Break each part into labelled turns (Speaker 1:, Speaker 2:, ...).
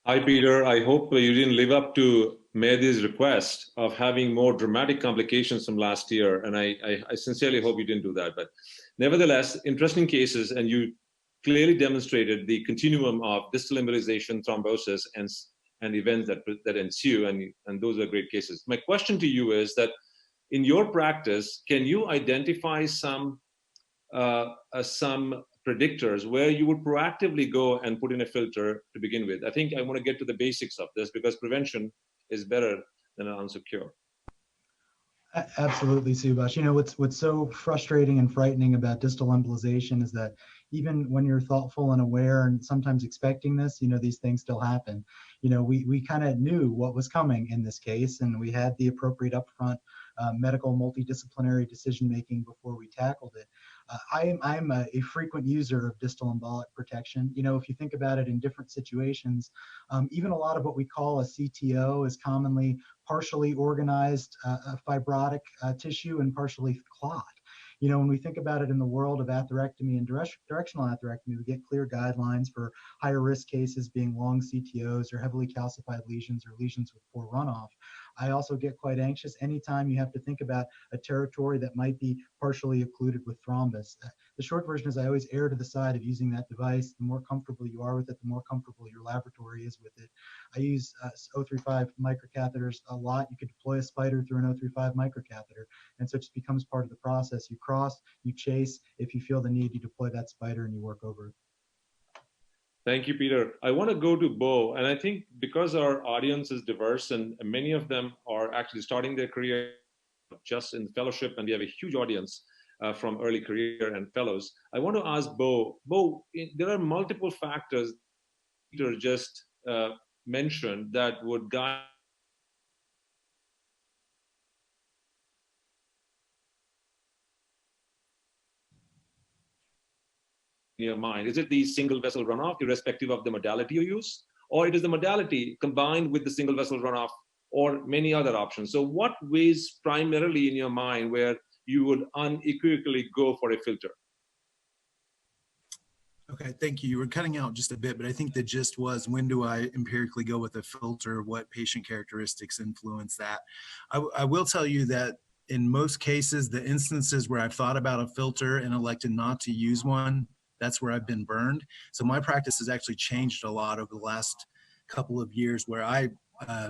Speaker 1: Hi, Peter. I hope you didn't live up to Mehdi's request of having more dramatic complications from last year. And I sincerely hope you didn't do that. But nevertheless, interesting cases, and you clearly demonstrated the continuum of distal embolization, thrombosis, and events that ensue. And those are great cases. My question to you is that in your practice, can you identify some predictors where you would proactively go and put in a filter to begin with? I think I want to get to the basics of this because prevention is better than an answer cure.
Speaker 2: Absolutely, Subhash. You know, what's so frustrating and frightening about distal embolization is that even when you're thoughtful and aware and sometimes expecting this, you know, these things still happen. You know, we kind of knew what was coming in this case, and we had the appropriate upfront medical multidisciplinary decision making before we tackled it. I'm a frequent user of distal embolic protection. You know, if you think about it in different situations, even a lot of what we call a CTO is commonly partially organized fibrotic tissue and partially clot. You know, when we think about it in the world of atherectomy and directional atherectomy, we get clear guidelines for higher risk cases being long CTOs or heavily calcified lesions or lesions with poor runoff. I also get quite anxious anytime you have to think about a territory that might be partially occluded with thrombus. The short version is I always err to the side of using that device. The more comfortable you are with it, the more comfortable your laboratory is with it. I use 035 microcatheters a lot. You could deploy a spider through an 035 microcatheter, and so it just becomes part of the process. You cross, you chase. If you feel the need, you deploy that spider and you work over it.
Speaker 1: Thank you, Peter. I want to go to Bo, and I think because our audience is diverse and many of them are actually starting their career just in fellowship, and we have a huge audience from early career and fellows. I want to ask Bo. Bo, there are multiple factors Peter just mentioned that would guide in your mind. Is it the single vessel runoff, irrespective of the modality you use, or it is the modality combined with the single vessel runoff, or many other options? So, what weighs primarily in your mind where you would unequivocally go for a filter?
Speaker 3: Okay, thank you. You were cutting out just a bit, but I think the gist was, when do I empirically go with a filter? What patient characteristics influence that? I will tell you that in most cases, the instances where I've thought about a filter and elected not to use one, that's where I've been burned. So my practice has actually changed a lot over the last couple of years, where I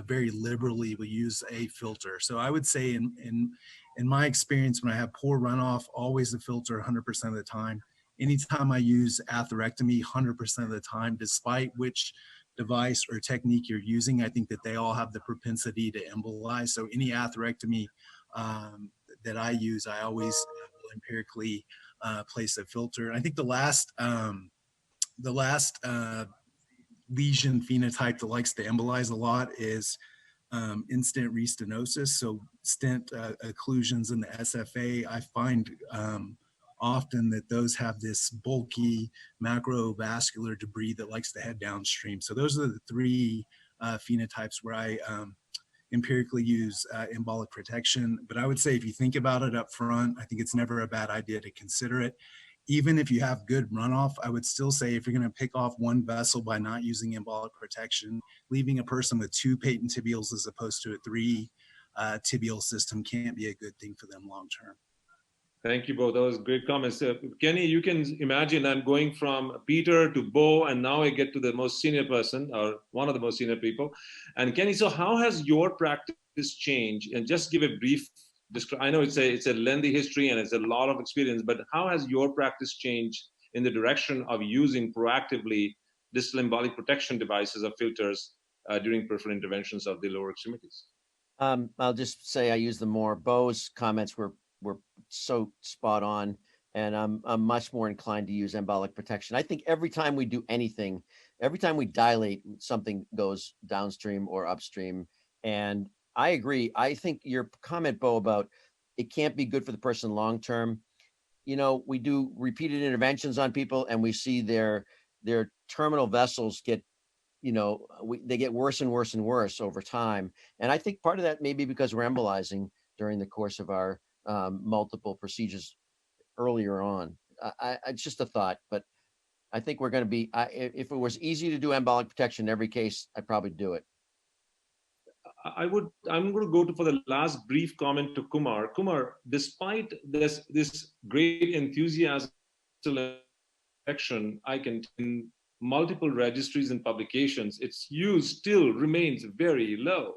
Speaker 3: very liberally will use a filter. So I would say in my experience, when I have poor runoff, always a filter 100% of the time. Anytime I use atherectomy, 100% of the time, despite which device or technique you're using, I think that they all have the propensity to embolize. So any atherectomy that I use, I always will empirically place a filter. And I think the last lesion phenotype that likes to embolize a lot is in-stent restenosis. So stent occlusions in the SFA, I find often that those have this bulky macrovascular debris that likes to head downstream. So those are the three phenotypes where I empirically use embolic protection. But I would say, if you think about it up front, I think it's never a bad idea to consider it. Even if you have good runoff, I would still say, if you're going to pick off one vessel by not using embolic protection, leaving a person with 2 patent tibials as opposed to a 3 tibial system can't be a good thing for them long term.
Speaker 1: Thank you, Bo. Those great comments. Kenny, you can imagine I'm going from Peter to Bo, and now I get to the most senior person, or one of the most senior people. And Kenny, so how has your practice changed? And just give a brief I know it's a lengthy history and it's a lot of experience, but how has your practice changed in the direction of using proactively distal embolic protection devices or filters during peripheral interventions of the lower extremities?
Speaker 4: I'll just say I use them more. Bo's comments were so spot on, and I'm much more inclined to use embolic protection. I think every time we do anything, every time we dilate, something goes downstream or upstream. And I agree. I think your comment, Bo, about it can't be good for the person long term. You know, we do repeated interventions on people, and we see their terminal vessels get, they get worse and worse and worse over time. And I think part of that may be because we're embolizing during the course of our multiple procedures earlier on. It's just a thought, but I think we're going to be, if it was easy to do embolic protection in every case, I'd probably do it.
Speaker 1: I'm going to go to for the last brief comment to Kumar. Kumar, despite this great enthusiasm protection, I can in multiple registries and publications, its use still remains very low.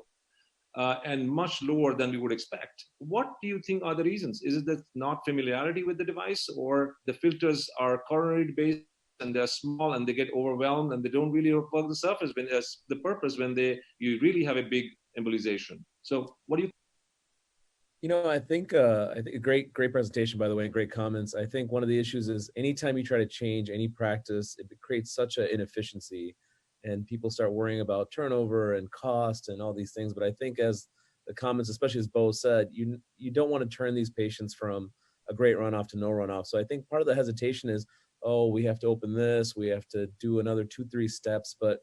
Speaker 1: And much lower than we would expect. What do you think are the reasons? Is it that not familiarity with the device, or the filters are coronary based and they're small and they get overwhelmed and they don't really work the surface when that's the purpose when you really have a big embolization? So what do you?
Speaker 5: I think a great presentation, by the way, and great comments. I think one of the issues is anytime you try to change any practice, it creates such an inefficiency, and people start worrying about turnover and cost and all these things. But I think as the comments, especially as Bo said, you don't want to turn these patients from a great runoff to no runoff. So I think part of the hesitation is, oh, we have to open this, we have to do another 2-3 steps, but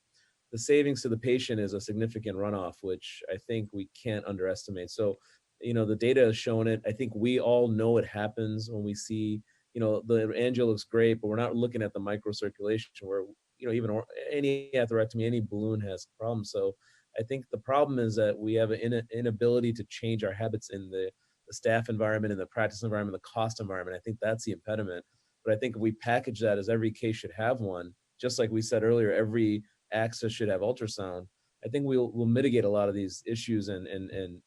Speaker 5: the savings to the patient is a significant runoff, which I think we can't underestimate. So the data has shown it. I think we all know it happens when we see, the angio looks great, but we're not looking at the microcirculation where, even any atherectomy, any balloon has problems. So I think the problem is that we have an inability to change our habits in the staff environment, in the practice environment, the cost environment. I think that's the impediment. But I think if we package that as every case should have one, just like we said earlier, every access should have ultrasound, I think we'll mitigate a lot of these issues and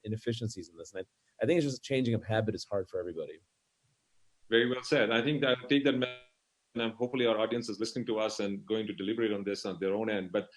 Speaker 5: inefficiencies in this. And I think it's just changing of habit is hard for everybody.
Speaker 1: Very well said. I think I'll take that, and hopefully our audience is listening to us and going to deliberate on this on their own end. But